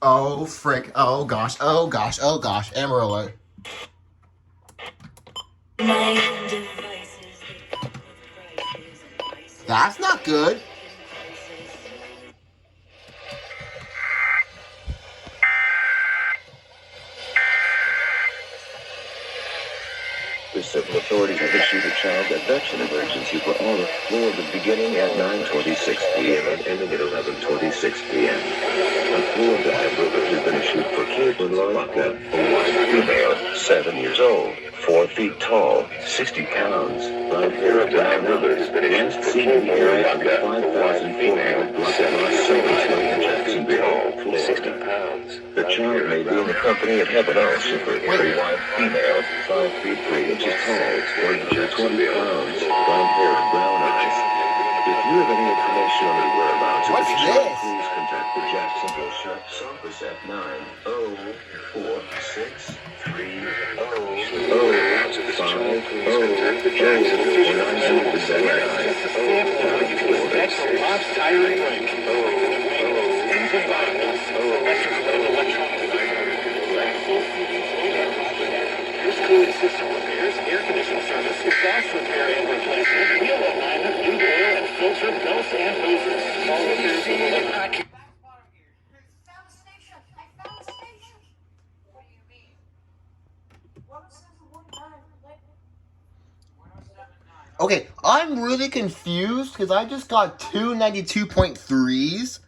Oh, frick. Oh, gosh. Oh, gosh. Oh, gosh. Amarillo. That's not good. The civil authorities have issued a child abduction emergency for all of Florida beginning at 9:26 p.m. and ending at 11:26 p.m. A Florida river has been issued for Caitlin Larlaka, a white female, 7 years old, 4 feet tall, 60 pounds, brown hair, brown river has been issued for Caitlin Larlaka, a white female, 7 Jacksonville, 60 pounds. The child may be in the company of Heaven also for a white female, 5 feet 3 inches tall, 120 pounds, brown hair and brown eyes. If you have any information on the whereabouts of the child, please contact the Jacksonville Sheriff's Office at System repairs, air conditioning service, gas repair and replacement, wheel alignment, new oil and filter, belts and hoses. All repairs will be packed. Okay, I'm really confused because I just got two 92.3s.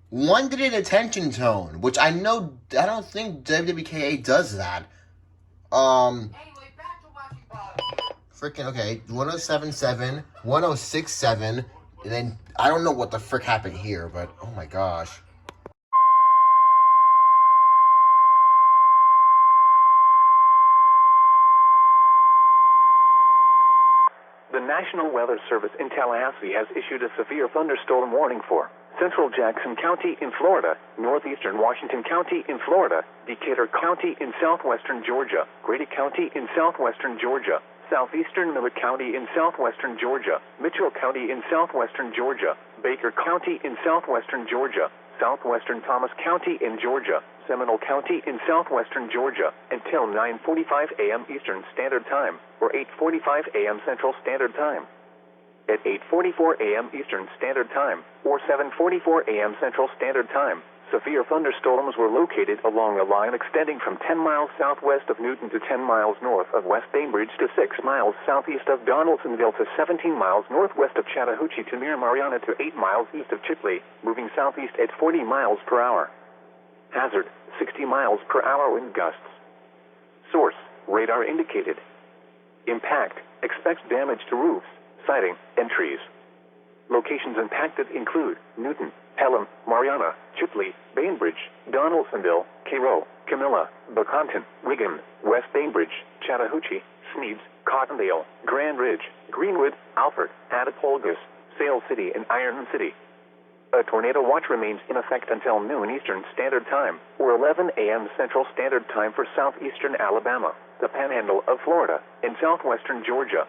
One did an attention tone, which I don't think WWKA does that. Freaking, okay, 1077, 1067, and then I don't know what the frick happened here, but oh my gosh. The National Weather Service in Tallahassee has issued a severe thunderstorm warning for Central Jackson County in Florida, Northeastern Washington County in Florida, Decatur County in southwestern Georgia, Grady County in southwestern Georgia, Southeastern Miller County in southwestern Georgia, Mitchell County in southwestern Georgia, Baker County in southwestern Georgia, southwestern Thomas County in Georgia, Seminole County in southwestern Georgia, until 9:45 a.m. Eastern Standard Time, or 8:45 a.m. Central Standard Time. At 8:44 a.m. Eastern Standard Time, or 7:44 a.m. Central Standard Time, severe thunderstorms were located along a line extending from 10 miles southwest of Newton to 10 miles north of West Bainbridge to 6 miles southeast of Donaldsonville to 17 miles northwest of Chattahoochee to near Mariana to 8 miles east of Chipley, moving southeast at 40 miles per hour. Hazard, 60 miles per hour wind gusts. Source, radar indicated. Impact, expects damage to roofs, siding, and trees. Locations impacted include Newton, Pelham, Mariana, Chipley, Bainbridge, Donaldsonville, Cairo, Camilla, Buchanton, Wigan, West Bainbridge, Chattahoochee, Sneeds, Cottondale, Grand Ridge, Greenwood, Alfred, Attapulgos, Sale City, and Iron City. A tornado watch remains in effect until noon Eastern Standard Time, or 11 a.m. Central Standard Time for southeastern Alabama, the Panhandle of Florida, and southwestern Georgia.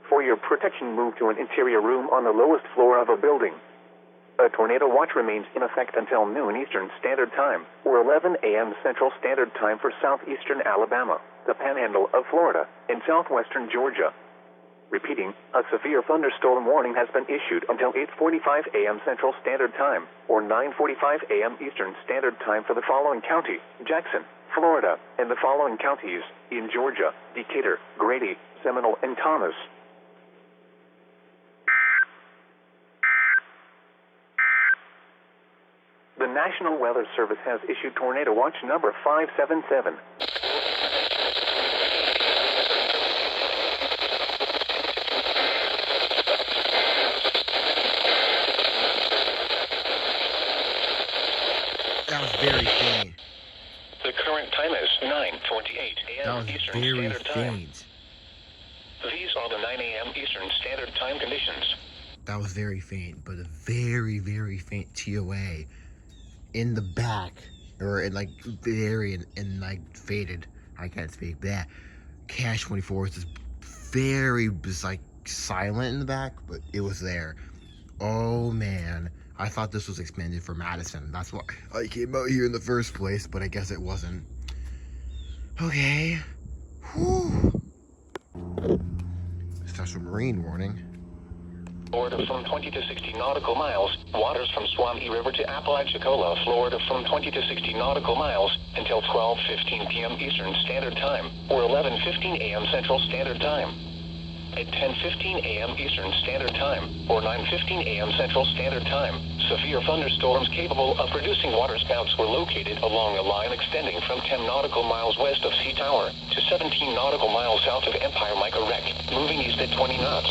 For your protection, move to an interior room on the lowest floor of a building. A tornado watch remains in effect until noon Eastern Standard Time, or 11 a.m. Central Standard Time for southeastern Alabama, the Panhandle of Florida, and southwestern Georgia. Repeating, a severe thunderstorm warning has been issued until 8:45 a.m. Central Standard Time, or 9:45 a.m. Eastern Standard Time for the following county, Jackson, Florida, and the following counties, in Georgia, Decatur, Grady, Seminole, and Thomas. The National Weather Service has issued Tornado Watch number 577. That was very faint. The current time is 9:28 That a.m. was Eastern very Standard Time. faint. These are the 9 a.m. Eastern Standard Time conditions. That was very faint, but a very, very faint TOA in the back, or in like very and like faded. I can't speak. That Cash 24 was just very just like silent in the back, but it was there. Oh man, I thought this was expanded for Madison. That's why I came out here in the first place, but I guess it wasn't. Okay. Whew. Special marine warning. Florida from 20 to 60 nautical miles. Waters from Swami River to Apalachicola, Florida from 20 to 60 nautical miles until 12:15 p.m. Eastern Standard Time or 11:15 a.m. Central Standard Time. At 10:15 a.m. Eastern Standard Time or 9:15 a.m. Central Standard Time, severe thunderstorms capable of producing waterspouts were located along a line extending from 10 nautical miles west of Sea Tower to 17 nautical miles south of Empire Micah Wreck, moving east at 20 knots.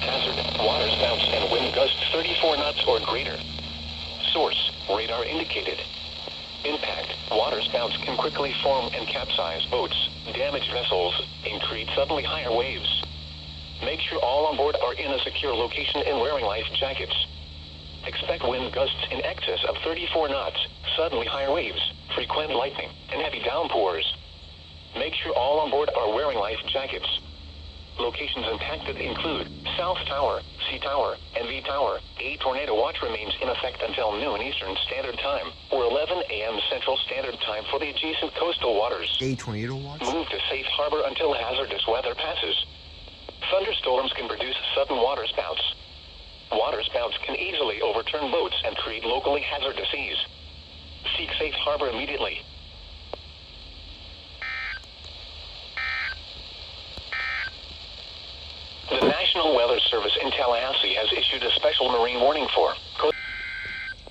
Hazard, waterspouts and wind gusts 34 knots or greater. Source, radar indicated. Impact, waterspouts can quickly form and capsize boats, damage vessels, and create suddenly higher waves. Make sure all on board are in a secure location and wearing life jackets. Expect wind gusts in excess of 34 knots, suddenly higher waves, frequent lightning, and heavy downpours. Make sure all on board are wearing life jackets. Locations impacted include South Tower, Sea Tower, and V Tower. A tornado watch remains in effect until noon Eastern Standard Time or 11 a.m. Central Standard Time for the adjacent coastal waters. A tornado watch? Move to safe harbor until hazardous weather passes. Thunderstorms can produce sudden waterspouts. Waterspouts can easily overturn boats and create locally hazardous seas. Seek safe harbor immediately. The National Weather Service in Tallahassee has issued a special marine warning for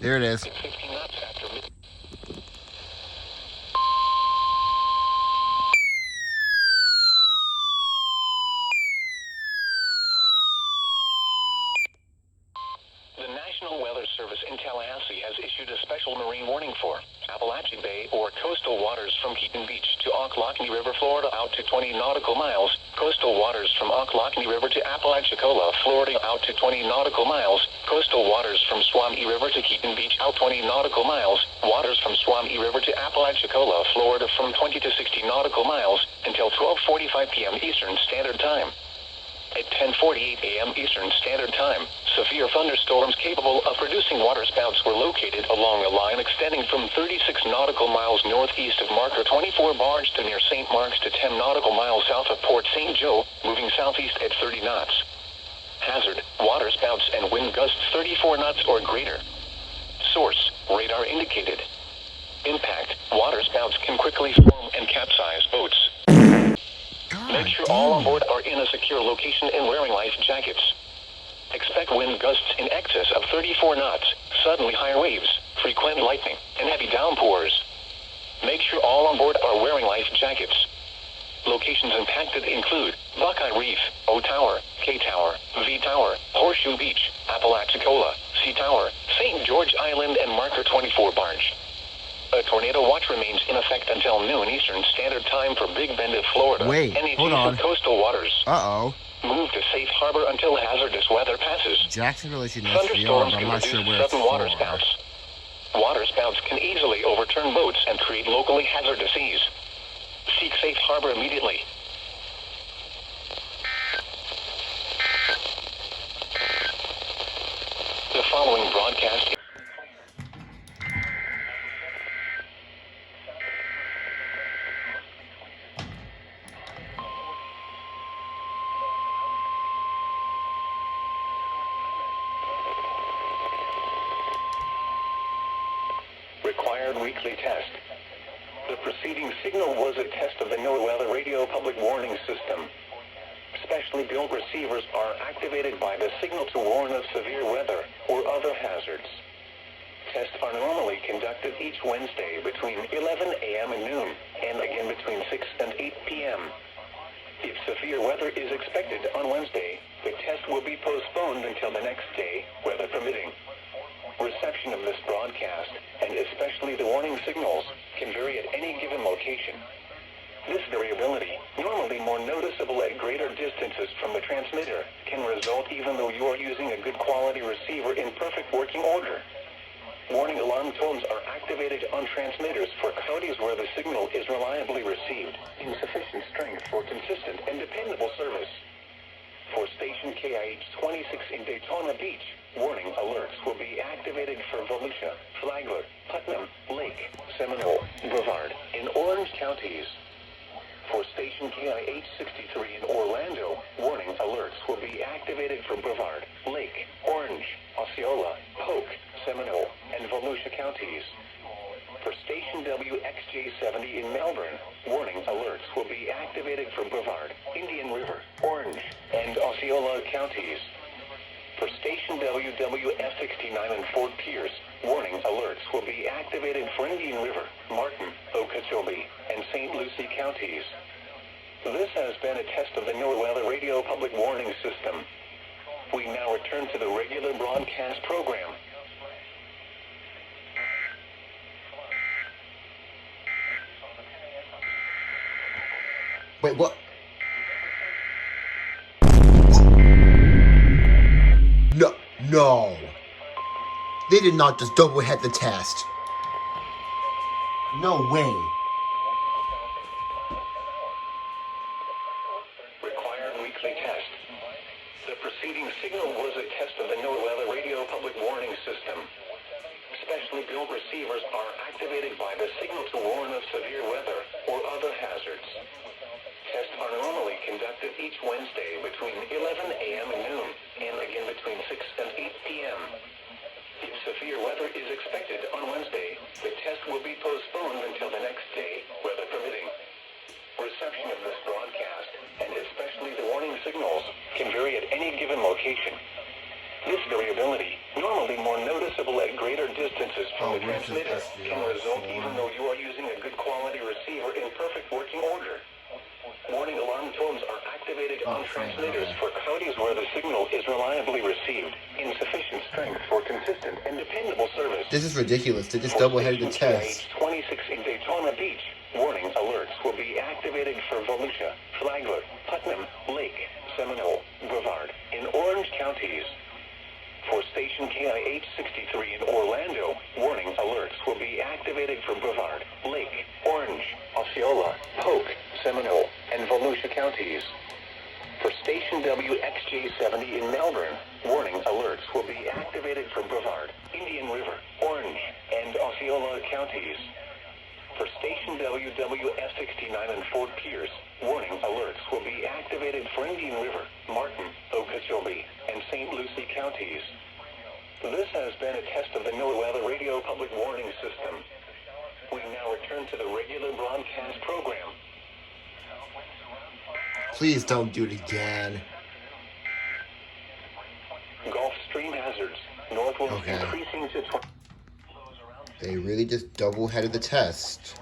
There it is. 15 knots after midnight. The National Weather Service in Tallahassee has issued a special marine warning for Appalachian Bay or coastal waters from Keaton Beach to Ocklawaha River, Florida out to 20 nautical miles, coastal waters from Ocklawaha River to Apalachicola, Florida out to 20 nautical miles, coastal waters from Swami River to Keaton Beach out 20 nautical miles, waters from Swami River to Apalachicola, Florida from 20 to 60 nautical miles until 12:45 p.m. Eastern Standard Time. At 10:48 a.m. Eastern Standard Time, severe thunderstorms capable of producing waterspouts were located along a line extending from 36 nautical miles northeast of Marker 24 barge to near St. Mark's to 10 nautical miles south of Port St. Joe, moving southeast at 30 knots. Hazard, waterspouts and wind gusts 34 knots or greater. Source, radar indicated. Impact, waterspouts can quickly form and capsize boats. Make sure all on board are in a secure location and wearing life jackets. Expect wind gusts in excess of 34 knots, suddenly higher waves, frequent lightning, and heavy downpours. Make sure all on board are wearing life jackets. Locations impacted include Buckeye Reef, O Tower, K Tower, V Tower, Horseshoe Beach, Apalachicola, Sea Tower, St. George Island, and Marker 24 barge. A tornado watch remains in effect until noon Eastern Standard Time for Big Bend of Florida Wait, and hold on. adjacent coastal waters. Uh-oh. Move to safe harbor until hazardous weather passes. Jacksonville issued an SVR, Thunderstorms but I'm can not produce sure where it's sudden for. waterspouts. Waterspouts can easily overturn boats and create locally hazardous seas. Seek safe harbor immediately. The following broadcast required weekly test. The preceding signal was a test of the NOAA radio public warning system. Specially built receivers are activated by the signal to warn of severe weather or other hazards. Tests are normally conducted each Wednesday between 11 a.m. and noon, and again between 6 and 8 p.m. If severe weather is expected on Wednesday, the test will be postponed until the next day, weather permitting. Reception of this broadcast, and especially the warning signals, can vary at any location. This variability, normally more noticeable at greater distances from the transmitter, can result even though you are using a good quality receiver in perfect working order. Warning alarm tones are activated on transmitters for counties where the signal is reliably received, in sufficient strength for consistent and dependable service. For station KIH 26 in Daytona Beach, warning alerts will be activated for Volusia, Flagler, Putnam, Lake, Seminole, Brevard, in Orange counties. For station KIH 63 in Orlando, warning alerts will be activated for Brevard, Lake, Orange, Osceola, Polk, Seminole, and Volusia counties. For station WXJ70 in Melbourne, warning alerts will be activated for Brevard, Indian River, Orange, and Osceola counties. For station WWF69 in Fort Pierce, warning alerts will be activated for Indian River, Martin, Okeechobee, and St. Lucie counties. This has been a test of the NOAA Radio Public Warning System. We now return to the regular broadcast program. Wait, what? No. They did not just double head the test. No way. Required weekly test. The preceding signal was a test of the NOAA Radio Public Warning System. Specially built receivers are activated by the signal to warn of severe weather or other hazards. Tests are normally conducted each Wednesday between 11 a.m. and noon, and again between 6 and 8 p.m. If severe weather is expected on Wednesday, the test will be postponed until the next day, weather permitting. Reception of this broadcast, and especially the warning signals, can vary at any given location. This variability, normally more noticeable at greater distances from the transmitter, can result even though you are using a good quality receiver in perfect working order. Warning alarm tones are activated on transmitters for counties where the signal is reliably received, in sufficient strength for consistent and dependable service. This is ridiculous. They just double-headed the test. 26 in Daytona Beach, warning alerts will be activated for Volusia, Flagler, Putnam, Lake, Seminole, Brevard, in Orange counties. For station KIH 63 in Orlando, warning alerts will be activated for Brevard, Lake, Orange, Osceola, Polk, Seminole, and Volusia counties. For station WXJ70 in Melbourne, warning alerts will be activated for Brevard, Indian River, Orange, and Osceola counties. For station WWF69 in Fort Pierce, warning alerts will be activated for Indian River, Martin, Okeechobee, and St. Lucie counties. This has been a test of the NOAA Radio Public Warning System. We now return to the regular broadcast program. Please don't do it again. Gulf Stream hazards. North winds Okay. increasing to 20. They really just double-headed the test.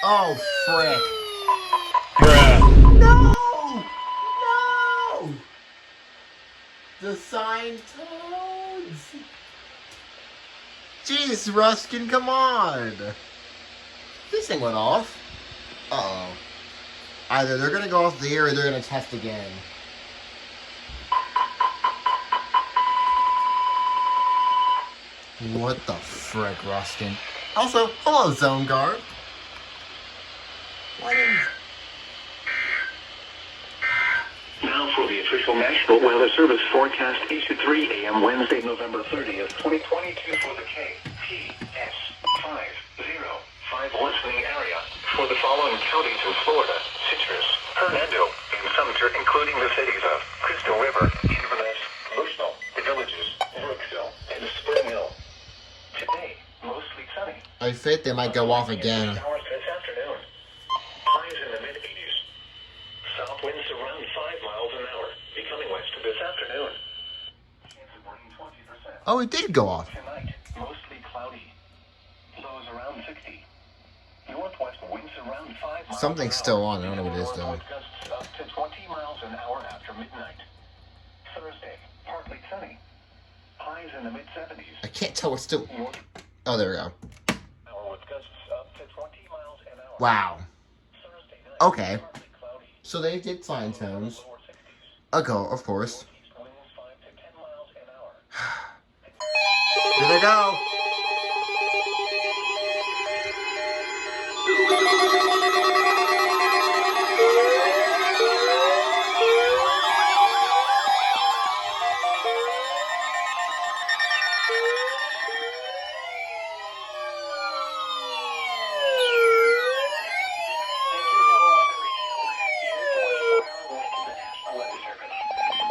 Oh, frick. No! No! The signed tones! Jeez, Ruskin, come on! This thing went off. Uh-oh. Either they're gonna go off the air or they're gonna test again. What the frick, Ruskin? Also, hello, Zone Guard. Now for the official National Weather Service forecast issued 3 a.m. Wednesday, November 30th, 2022 for the KPS 505 listening area for the following counties in Florida: Citrus, Hernando, and Sumter, including the cities of Crystal River, Inverness, Bushnell, the villages, Brooksville, and Spring Hill. Today, mostly sunny. I think they might go off again. Showers this afternoon. Highs in the mid-80s. South winds around 5 miles an hour, becoming west this afternoon. Chance of rain 20%. Oh, it did go off. Tonight, mostly cloudy. Lows around 60. Northwest winds around 5 miles Something's an still hour. on. I don't know what it is though. Northwest gusts up to 20 miles an hour after midnight. Thursday, partly sunny. Highs in the mid-70s. I can't tell what's still. North Oh, there we go. hour with gusts up to 20 miles an hour. Wow. Thursday night, Okay. partly cloudy. So they did fine tones. Lower 60s. Ago, of course. Northeast winds 5 to 10 miles an hour. Here they go.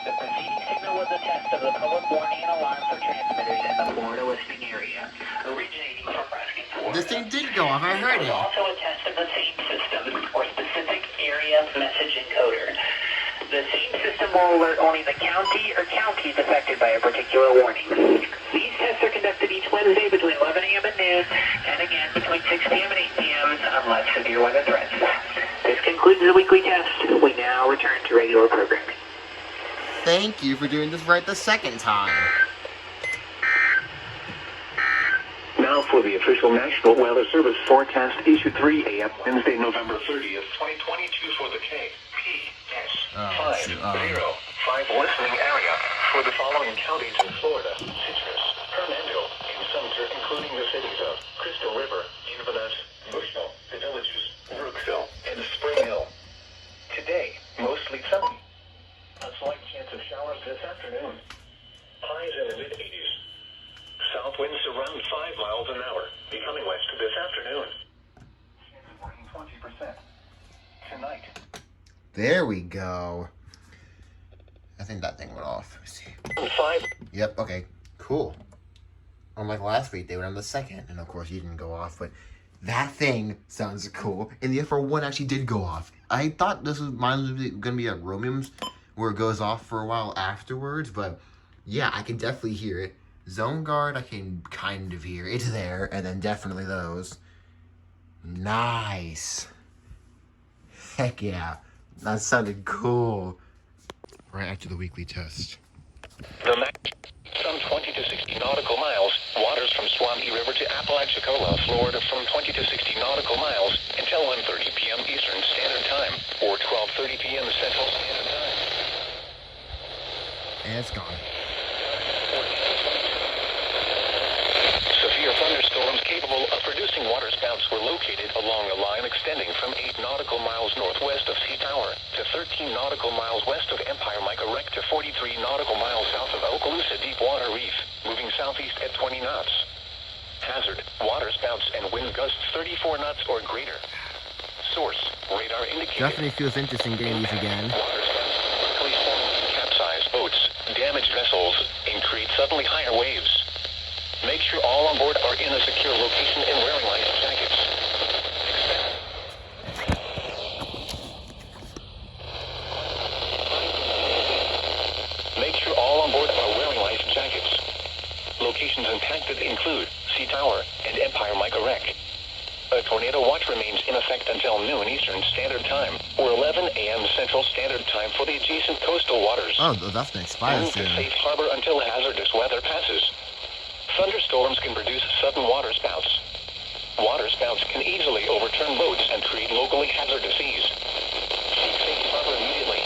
The preceding signal was a test of the public warning and alarm for transmitters in the Florida listening area, originating from Preston, Florida. This thing did go off. I heard It was it. also a test of the same system, or specific area message encoder. The same system will alert only the county or counties affected by a particular warning. These tests are conducted each Wednesday between 11 a.m. and noon, and again between 6 p.m. and 8 p.m. unless severe weather threats. This concludes the weekly test. We now return to regular programming. Thank you for doing this right the second time. Now for the official National Weather Service forecast, issue 3 a.m. Wednesday, November 30th, 2022 for the KPS 505 listening area for the following counties in Florida: Citrus, Hernando, and Sumter, including the cities of Crystal River, Inverness, Bushnell, the villages Brooksville, and Spring Hill. Today, mostly sunny. A slight chance of showers this afternoon. Highs in the mid-80s. South winds around 5 miles an hour, becoming west this afternoon. Chance of rain 20%. Tonight. There we go. I think that thing went off. Let me see. 5. Yep, okay. Cool. Unlike last week, they went on the second. And of course, you didn't go off, but that thing sounds cool. And the FR1 actually did go off. I thought mine was going to be at Romium's, where it goes off for a while afterwards, but yeah, I can definitely hear it. Zone Guard, I can kind of hear. It's there, and then definitely those. Nice. Heck yeah. That sounded cool. Right after the weekly test. The max, some 20 to 60 nautical miles. Waters from Swampy River to Apalachicola, Florida, from 20 to 60 nautical miles until 1:30 p.m. Eastern Standard Time, or 12:30 p.m. Central Standard Time. And it's gone. Severe thunderstorms capable of producing waterspouts were located along a line extending from 8 nautical miles northwest of Sea Tower to 13 nautical miles west of Empire Micah Wreck to 43 nautical miles south of Okaloosa Deepwater Reef, moving southeast at 20 knots. Hazard, waterspouts and wind gusts 34 knots or greater. Source, radar indicated. Definitely feels interesting getting these again. Waterspouts quickly form capsized boats, damage vessels, and create suddenly higher waves. Make sure all on board are in a secure location and wearing life jackets. Make sure all on board are wearing life jackets. Locations impacted include Sea Tower and Empire Micah Wreck. A tornado watch remains in effect until noon Eastern Standard Time, or 11 a.m. Central Standard Time for the adjacent coastal waters. Oh, that's been expired Move to soon. safe harbor until hazardous weather passes. Thunderstorms can produce sudden waterspouts. Waterspouts can easily overturn boats and create locally hazardous seas. Seek safe harbor immediately.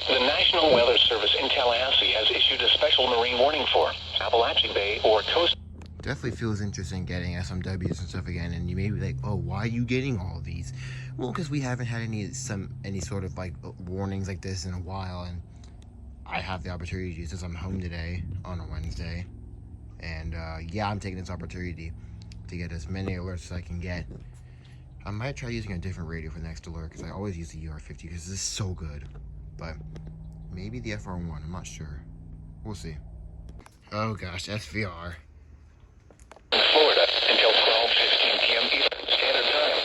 The National Weather Service in Tallahassee has issued a special marine warning for Appalachia Bay or coast. Definitely feels interesting getting SMWs and stuff again, and you may be like, oh, why are you getting all these? Well, because we haven't had any sort of like warnings like this in a while, and I have the opportunity since I'm home today on a Wednesday, and yeah, I'm taking this opportunity to get as many alerts as I can get. I might try using a different radio for the next alert, because I always use the ER50 because this is so good, but maybe the FR1, I'm not sure. We'll see. Oh gosh, SVR. Florida until 12:15 p.m. Eastern Standard Time.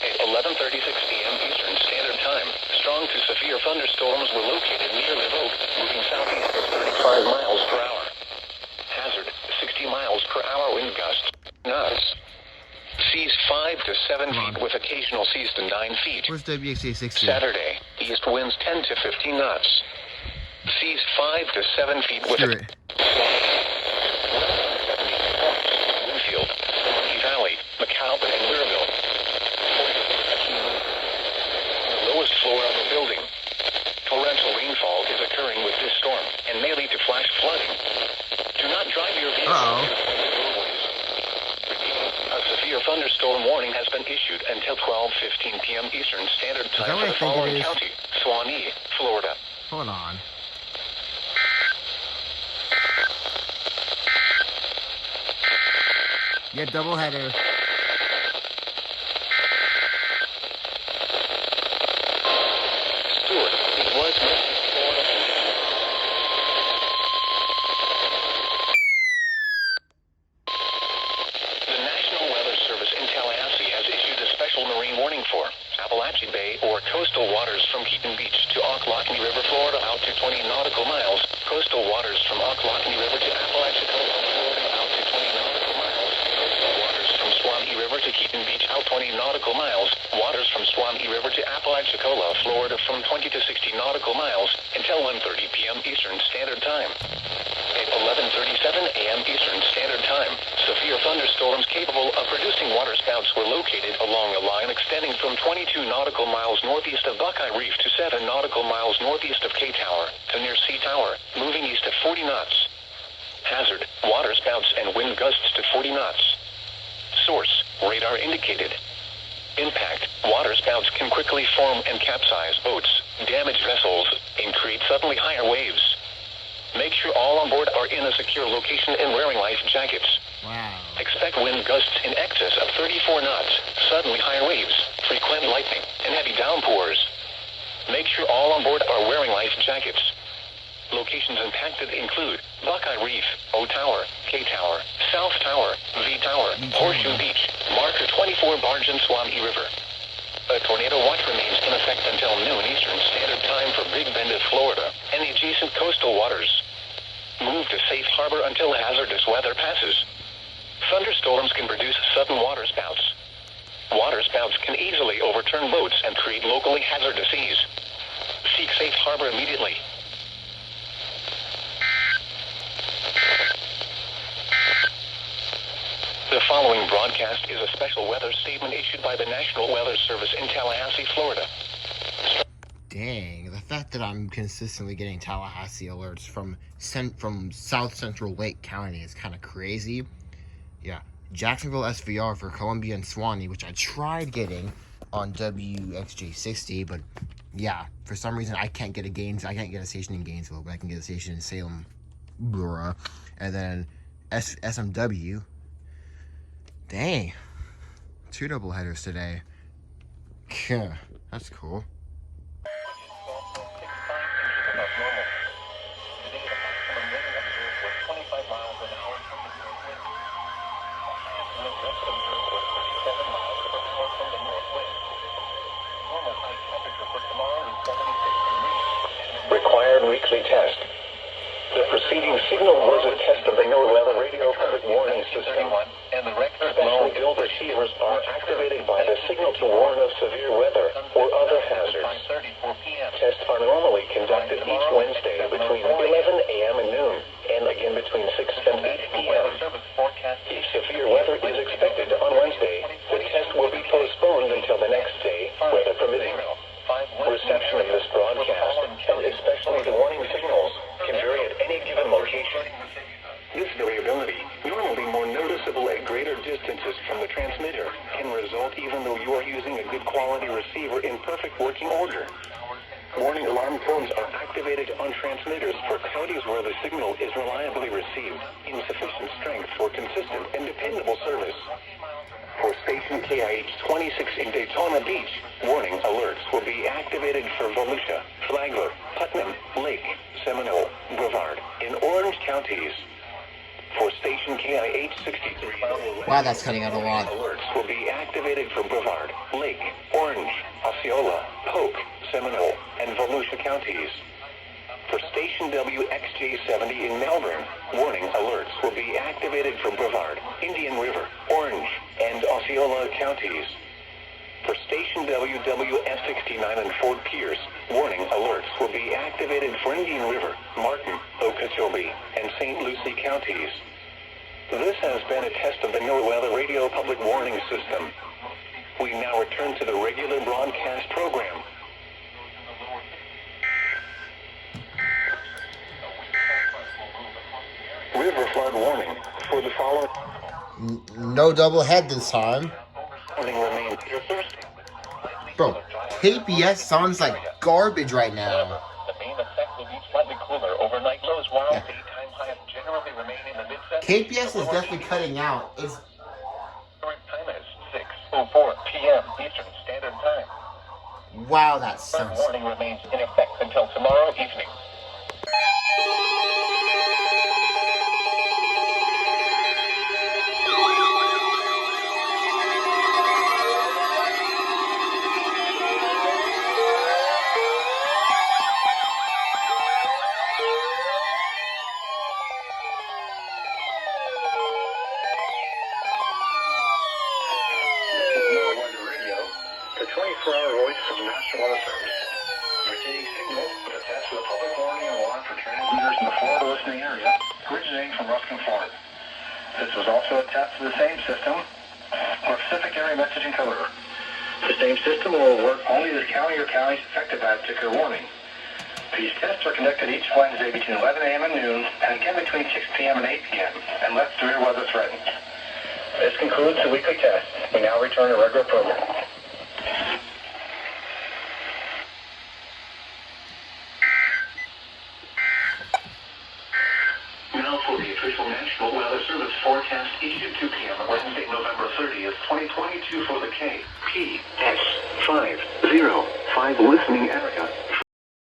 At 11:36 p.m. Eastern Standard Time, strong to severe thunderstorms were located near Live Oak, moving southeast at 35 miles per hour. Hazard, 60 miles per hour wind gusts. Knots. Seas 5 to 7 feet with occasional seas to 9 feet. Where's WXA 60? Saturday, east winds 10 to 15 knots. Seas 5 to 7 feet with Screw it. Winfield, Rocky Valley, McAlpin, and Louisville. The lowest floor of the building. Torrential rainfall is occurring with this storm and may lead to flash flooding. Do not drive your vehicle Uh-oh. into roadways. A severe thunderstorm warning has been issued until 12:15 p.m. Eastern Standard that Time what for I the think it following is? county: Suwannee, Florida. Hold on. Yeah, doubleheader. Stewart, it was mostly Florida. The National Weather Service in Tallahassee has issued a special marine warning for Appalachia Bay or coastal waters from Keaton Beach to Ocklawahamie River, Florida, out to 20 nautical miles. Coastal waters from Ocklawahamie River to Apalachicola, Florida, out to 20 nautical miles. Coastal waters from Suwannee River to Keaton Beach, out 20 nautical miles. Waters from Suwannee River to Apalachicola, Florida, from 20 to 60 nautical miles until 1:30 p.m. Eastern Standard Time. At 11:37 a.m. Eastern Standard Time, severe thunderstorms capable of producing waterspouts were located along a line extending from 22 nautical miles northeast of Buckeye Reef to 7 nautical miles northeast of K Tower to near C Tower, moving east at 40 knots. Hazard, waterspouts and wind gusts to 40 knots. Source, radar indicated. Impact, waterspouts can quickly form and capsize boats, damage vessels, and create suddenly higher waves. Make sure all on board are in a secure location and wearing life jackets. Wow. Expect wind gusts in excess of 34 knots, suddenly higher waves, frequent lightning, and heavy downpours. Make sure all on board are wearing life jackets. Locations impacted include Buckeye Reef, O Tower, K Tower, South Tower, V Tower, Horseshoe Beach, Marker 24 barge and Suwannee River. A tornado watch remains in effect until noon Eastern Standard Time for Big Bend of Florida and the adjacent coastal waters. Move to safe harbor until hazardous weather passes. Thunderstorms can produce sudden waterspouts. Waterspouts can easily overturn boats and create locally hazardous seas. Seek safe harbor immediately. The following broadcast is a special weather statement issued by the National Weather Service in Tallahassee, Florida. Dang, the fact that I'm consistently getting Tallahassee alerts from South Central Lake County is kind of crazy. Yeah, Jacksonville SVR for Columbia and Suwannee, which I tried getting on WXJ 60, but yeah, for some reason I can't get a station in Gainesville, but I can get a station in Salem, bruh. And then SMW. Dang, 2 double headers today. Yeah, that's cool. Required weekly test. The preceding signal was a test of the NOAA radio traffic warning system. And the specially built receivers are activated by the signal to warn of severe weather or other hazards. Tests are normally conducted each Wednesday between 11 a.m. and noon, and again between 6 and 8 p.m. If severe weather is expected on Wednesday, the test will be postponed until the next day, weather permitting. Reception of this broadcast, and especially the warning signals, can vary at any given location. This variability, normally more noticeable at greater distances from the transmitter, can result even though you are using a good quality receiver in perfect working order. Warning alarm codes are activated on transmitters for counties where the signal is reliably received in sufficient strength for consistent and dependable service. For station KIH 26 in Daytona Beach, warning alerts will be activated for Volusia, Flagler, Putnam, Lake, Seminole, Brevard, in counties. For station KIH-63, Wow, that's cutting out a lot. alerts will be activated for Brevard, Lake, Orange, Osceola, Polk, Seminole, and Volusia counties. For station WXJ70 in Melbourne, warning alerts will be activated for Brevard, Indian River, Orange, and Osceola counties. For station WWF69 in Fort Pierce, warning alerts will be activated for Indian River, Martin, Okeechobee, and St. Lucie counties. This has been a test of the NOAA Radio Public Warning System. We now return to the regular broadcast program. River flood warning for the following. No double head this time. Warning remains here Thursday. Bro, KPS sounds like garbage right now. The main effect will be slightly cooler overnight lows, while daytime highs generally remain in the mid-70s. KPS is definitely cutting out. It's Current time is 6:04 p.m. Eastern Standard Time. wow, that Flood sucks. warning remains in effect until tomorrow evening. The 24-hour voice of the National Weather Service. Receiving signal to test the public warning alarm for transmitters in the Florida listening area, originating from Ruskin, Florida. This was also a test of the same system, or Pacific Area Message Encoder. The same system will work only if the county or counties affected by a particular warning. These tests are conducted each Wednesday between 11 a.m. and noon, and again between 6 p.m. and 8 p.m., unless severe weather threatens. This concludes the weekly test. We now return to regular program. Now for the official National Weather Service forecast issued 2 p.m. on Wednesday, November 30th, 2022 for the KPS 505 listening area.